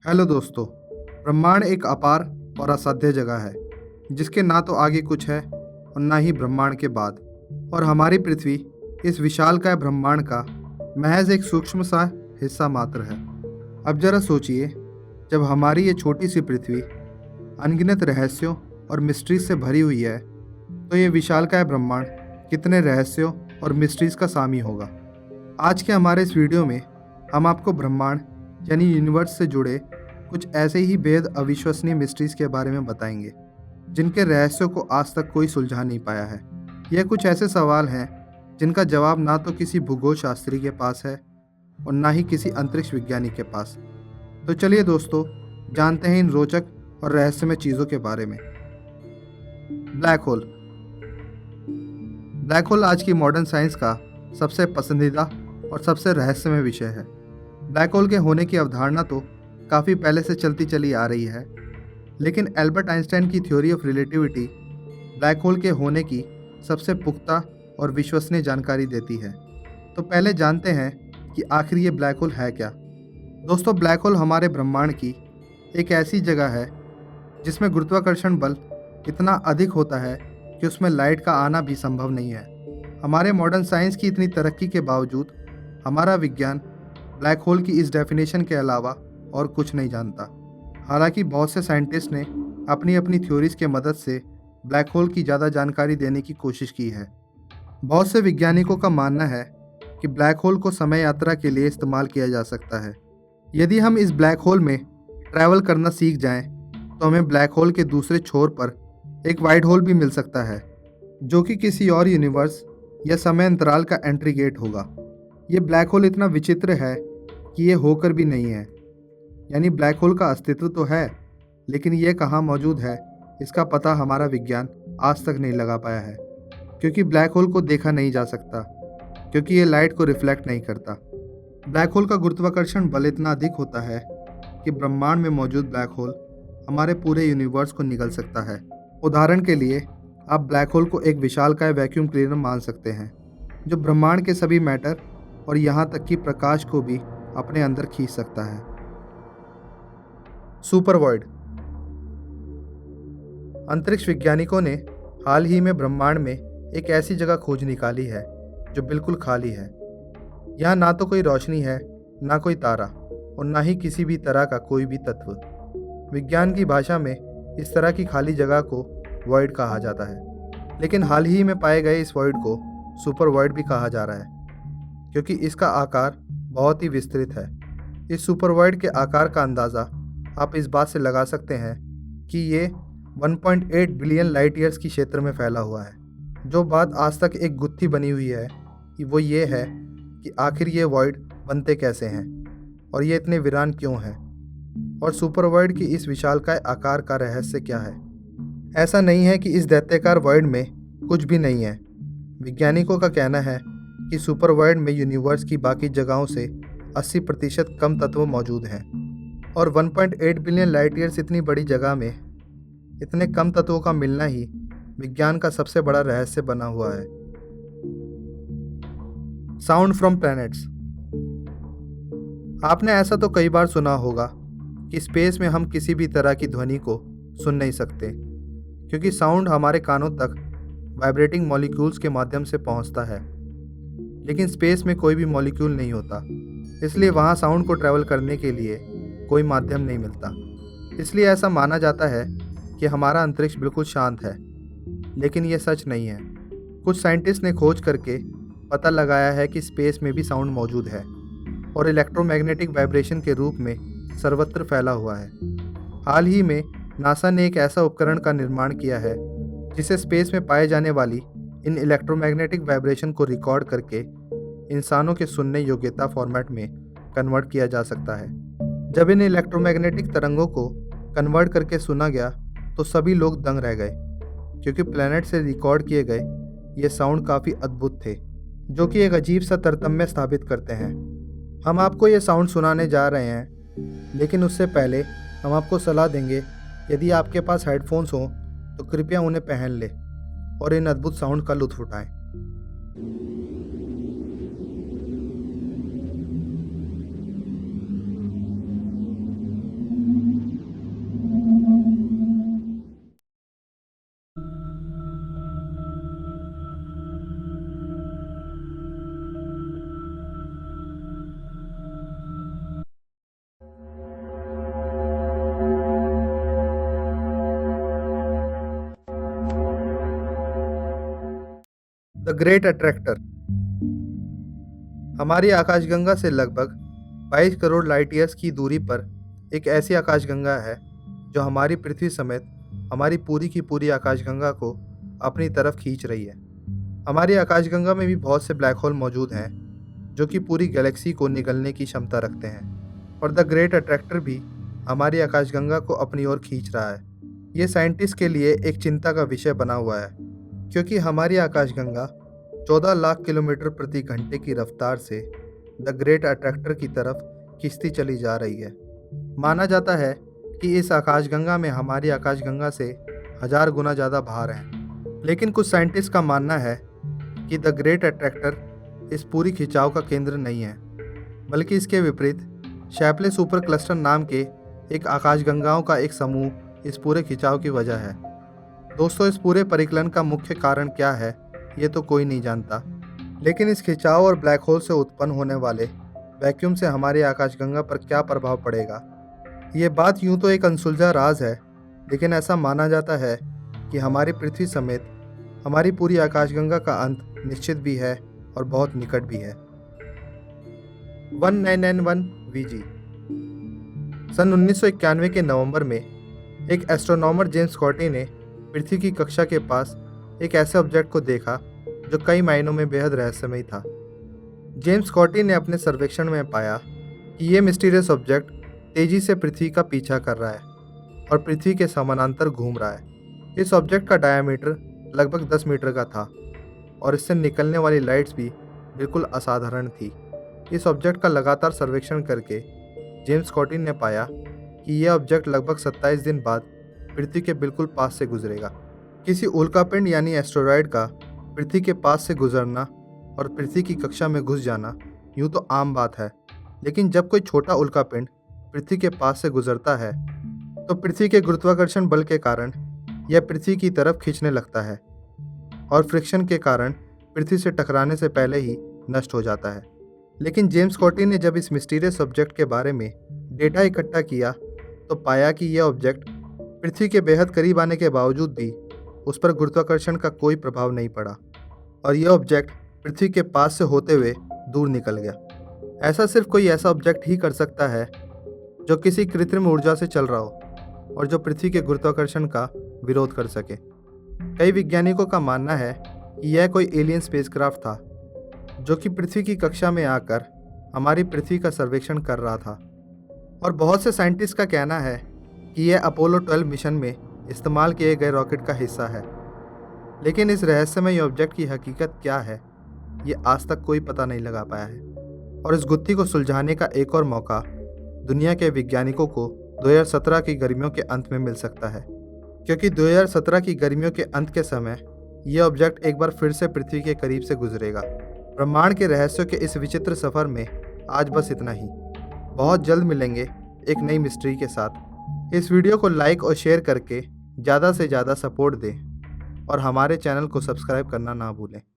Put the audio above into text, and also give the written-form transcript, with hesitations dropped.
Hello दोस्तों। ब्रह्मांड एक अपार और असाध्य जगह है जिसके ना तो आगे कुछ है और ना ही ब्रह्मांड के बाद। और हमारी पृथ्वी इस विशालकाय ब्रह्मांड का महज एक सूक्ष्म सा हिस्सा मात्र है। अब जरा सोचिए, जब हमारी ये छोटी सी पृथ्वी अनगिनत रहस्यों और मिस्ट्रीज से भरी हुई है, तो ये विशालकाय ब्रह्मांड कितने रहस्यों और मिस्ट्रीज का सामी होगा। आज के हमारे इस वीडियो में हम आपको ब्रह्मांड यानी यूनिवर्स से जुड़े कुछ ऐसे ही बेहद अविश्वसनीय मिस्ट्रीज के बारे में बताएंगे जिनके रहस्यों को आज तक कोई सुलझा नहीं पाया है। यह कुछ ऐसे सवाल हैं जिनका जवाब ना तो किसी भूगोल शास्त्री के पास है और ना ही किसी अंतरिक्ष विज्ञानी के पास। तो चलिए दोस्तों, जानते हैं इन रोचक और रहस्यमय चीज़ों के बारे में। Black hole. ब्लैक होल आज की मॉडर्न साइंस का सबसे पसंदीदा और सबसे रहस्यमय विषय है। ब्लैक होल के होने की अवधारणा तो काफ़ी पहले से चलती चली आ रही है, लेकिन एल्बर्ट आइंस्टाइन की theory of relativity black hole के होने की सबसे पुख्ता और विश्वसनीय जानकारी देती है। तो पहले जानते हैं कि आखिर ये ब्लैक होल है क्या। दोस्तों, ब्लैक होल हमारे ब्रह्मांड की एक ऐसी जगह है जिसमें गुरुत्वाकर्षण बल इतना अधिक होता है कि उसमें लाइट का आना भी संभव नहीं है। हमारे मॉडर्न साइंस की इतनी तरक्की के बावजूद हमारा विज्ञान ब्लैक होल की इस डेफिनेशन के अलावा और कुछ नहीं जानता। हालांकि बहुत से साइंटिस्ट ने अपनी अपनी थ्योरीज के मदद से ब्लैक होल की ज़्यादा जानकारी देने की कोशिश की है। बहुत से वैज्ञानिकों का मानना है कि ब्लैक होल को समय यात्रा के लिए इस्तेमाल किया जा सकता है। यदि हम इस ब्लैक होल में ट्रैवल करना सीख जाएं, तो हमें ब्लैक होल के दूसरे छोर पर एक वाइट होल भी मिल सकता है, जो कि किसी और यूनिवर्स या समय अंतराल का एंट्री गेट होगा। ये ब्लैक होल इतना विचित्र है कि ये होकर भी नहीं है। यानी ब्लैक होल का अस्तित्व तो है, लेकिन ये कहाँ मौजूद है इसका पता हमारा विज्ञान आज तक नहीं लगा पाया है, क्योंकि ब्लैक होल को देखा नहीं जा सकता, क्योंकि ये लाइट को रिफ्लेक्ट नहीं करता। ब्लैक होल का गुरुत्वाकर्षण बल इतना अधिक होता है कि ब्रह्मांड में मौजूद ब्लैक होल हमारे पूरे यूनिवर्स को निगल सकता है। उदाहरण के लिए आप ब्लैक होल को एक विशालकाय वैक्यूम क्लीनर मान सकते हैं, जो ब्रह्मांड के सभी मैटर और यहाँ तक कि प्रकाश को भी अपने अंदर खींच सकता है। Super void. अंतरिक्ष वैज्ञानिकों ने हाल ही में ब्रह्मांड में एक ऐसी जगह खोज निकाली है जो बिल्कुल खाली है। यहाँ ना तो कोई रोशनी है, ना कोई तारा और ना ही किसी भी तरह का कोई भी तत्व। विज्ञान की भाषा में इस तरह की खाली जगह को वॉइड कहा जाता है, लेकिन हाल ही में पाए गए इस वॉइड को सुपर वॉइड भी कहा जा रहा है, क्योंकि इसका आकार बहुत ही विस्तृत है। इस सुपर वॉइड के आकार का अंदाज़ा आप इस बात से लगा सकते हैं कि ये 1.8 बिलियन लाइट ईयर्स की क्षेत्र में फैला हुआ है। जो बात आज तक एक गुत्थी बनी हुई है कि वो ये है कि आखिर ये वॉइड बनते कैसे हैं और ये इतने वीरान क्यों हैं, और सुपर वॉइड की इस विशालकाय आकार का रहस्य क्या है। ऐसा नहीं है कि इस दैत्याकार वॉइड में कुछ भी नहीं है। वैज्ञानिकों का कहना है कि सुपर वॉइड में यूनिवर्स की बाकी जगहों से 80% कम तत्व मौजूद हैं, और 1.8 बिलियन लाइट ईयर्स इतनी बड़ी जगह में इतने कम तत्वों का मिलना ही विज्ञान का सबसे बड़ा रहस्य बना हुआ है। Sound from planets. आपने ऐसा तो कई बार सुना होगा कि स्पेस में हम किसी भी तरह की ध्वनि को सुन नहीं सकते, क्योंकि साउंड हमारे कानों तक वाइब्रेटिंग मॉलिक्यूल्स के माध्यम से पहुंचता है। लेकिन स्पेस में कोई भी मॉलिक्यूल नहीं होता, इसलिए वहाँ साउंड को ट्रैवल करने के लिए कोई माध्यम नहीं मिलता। इसलिए ऐसा माना जाता है कि हमारा अंतरिक्ष बिल्कुल शांत है, लेकिन यह सच नहीं है। कुछ साइंटिस्ट ने खोज करके पता लगाया है कि स्पेस में भी साउंड मौजूद है और इलेक्ट्रोमैग्नेटिक वाइब्रेशन के रूप में सर्वत्र फैला हुआ है। हाल ही में नासा ने एक ऐसा उपकरण का निर्माण किया है जिसे स्पेस में पाए जाने वाली इन इलेक्ट्रोमैग्नेटिक वाइब्रेशन को रिकॉर्ड करके इंसानों के सुनने योग्यता फॉर्मेट में कन्वर्ट किया जा सकता है। जब इन इलेक्ट्रोमैग्नेटिक तरंगों को कन्वर्ट करके सुना गया तो सभी लोग दंग रह गए, क्योंकि प्लैनेट से रिकॉर्ड किए गए ये साउंड काफ़ी अद्भुत थे, जो कि एक अजीब सा तारतम्य स्थापित करते हैं। हम आपको ये साउंड सुनाने जा रहे हैं, लेकिन उससे पहले हम आपको सलाह देंगे, यदि आपके पास हेडफोन्स हों तो कृपया उन्हें पहन लें और इन अद्भुत साउंड का लुत्फ उठाएं। द ग्रेट अट्रैक्टर हमारी आकाशगंगा से लगभग 22 करोड़ लाइट ईयर्स की दूरी पर एक ऐसी आकाशगंगा है जो हमारी पृथ्वी समेत हमारी पूरी की पूरी आकाशगंगा को अपनी तरफ खींच रही है। हमारी आकाशगंगा में भी बहुत से ब्लैक होल मौजूद हैं जो कि पूरी गैलेक्सी को निगलने की क्षमता रखते हैं और द ग्रेट अट्रैक्टर भी हमारी आकाशगंगा को अपनी ओर खींच रहा है। ये साइंटिस्ट के लिए एक चिंता का विषय बना हुआ है क्योंकि हमारी आकाशगंगा 14 लाख किलोमीटर प्रति घंटे की रफ्तार से द ग्रेट अट्रैक्टर की तरफ खिंचती चली जा रही है। माना जाता है कि इस आकाशगंगा में हमारी आकाशगंगा से 1000 गुना ज़्यादा भार है, लेकिन कुछ साइंटिस्ट का मानना है कि द ग्रेट अट्रैक्टर इस पूरी खिंचाव का केंद्र नहीं है, बल्कि इसके विपरीत शैपले सुपर क्लस्टर नाम के एक आकाशगंगाओं का एक समूह इस पूरे खिंचाव की वजह है। दोस्तों, इस पूरे परिकलन का मुख्य कारण क्या है ये तो कोई नहीं जानता, लेकिन इस खिंचाव और ब्लैक होल से उत्पन्न होने वाले वैक्यूम से हमारी आकाशगंगा पर क्या प्रभाव पड़ेगा, ये बात यूं तो एक अनसुलझा राज है, लेकिन ऐसा माना जाता है कि हमारी पृथ्वी समेत हमारी पूरी आकाशगंगा का अंत निश्चित भी है और बहुत निकट भी है। 1991 वीजी सन 1991 के नवंबर में एक एस्ट्रोनॉमर जेम्स स्कॉटी ने पृथ्वी की कक्षा के पास एक ऐसे ऑब्जेक्ट को देखा जो कई मायनों में बेहद रहस्यमयी था। जेम्स स्कॉटी ने अपने सर्वेक्षण में पाया कि ये मिस्टीरियस ऑब्जेक्ट तेजी से पृथ्वी का पीछा कर रहा है और पृथ्वी के समानांतर घूम रहा है। इस ऑब्जेक्ट का डायमीटर लगभग 10 मीटर का था और इससे निकलने वाली लाइट्स भी बिल्कुल असाधारण थी। इस ऑब्जेक्ट का लगातार सर्वेक्षण करके जेम्स स्कॉटी ने पाया कि यह ऑब्जेक्ट लगभग 27 दिन बाद पृथ्वी के बिल्कुल पास से गुजरेगा। किसी उल्कापिंड यानी एस्टेरॉयड का पृथ्वी के पास से गुजरना और पृथ्वी की कक्षा में घुस जाना यूँ तो आम बात है, लेकिन जब कोई छोटा उल्कापिंड पृथ्वी के पास से गुजरता है तो पृथ्वी के गुरुत्वाकर्षण बल के कारण यह पृथ्वी की तरफ खींचने लगता है और फ्रिक्शन के कारण पृथ्वी से टकराने से पहले ही नष्ट हो जाता है। लेकिन जेम्स स्कॉटी ने जब इस मिस्टीरियस ऑब्जेक्ट के बारे में डेटा इकट्ठा किया तो पाया कि यह ऑब्जेक्ट पृथ्वी के बेहद करीब आने के बावजूद भी उस पर गुरुत्वाकर्षण का कोई प्रभाव नहीं पड़ा और यह ऑब्जेक्ट पृथ्वी के पास से होते हुए दूर निकल गया। ऐसा सिर्फ कोई ऐसा ऑब्जेक्ट ही कर सकता है जो किसी कृत्रिम ऊर्जा से चल रहा हो और जो पृथ्वी के गुरुत्वाकर्षण का विरोध कर सके। कई वैज्ञानिकों का मानना है कि यह कोई एलियन स्पेसक्राफ्ट था जो कि पृथ्वी की कक्षा में आकर हमारी पृथ्वी का सर्वेक्षण कर रहा था और बहुत से साइंटिस्ट का कहना है कि यह अपोलो 12 मिशन में इस्तेमाल किए गए रॉकेट का हिस्सा है। लेकिन इस रहस्यमय ऑब्जेक्ट की हकीकत क्या है ये आज तक कोई पता नहीं लगा पाया है और इस गुत्थी को सुलझाने का एक और मौका दुनिया के वैज्ञानिकों को 2017 की गर्मियों के अंत में मिल सकता है, क्योंकि 2017 की गर्मियों के अंत के समय यह ऑब्जेक्ट एक बार फिर से पृथ्वी के करीब से गुजरेगा। ब्रह्मांड के रहस्यों के इस विचित्र सफ़र में आज बस इतना ही। बहुत जल्द मिलेंगे एक नई मिस्ट्री के साथ। इस वीडियो को लाइक और शेयर करके ज़्यादा से ज़्यादा सपोर्ट दें और हमारे चैनल को सब्सक्राइब करना ना भूलें।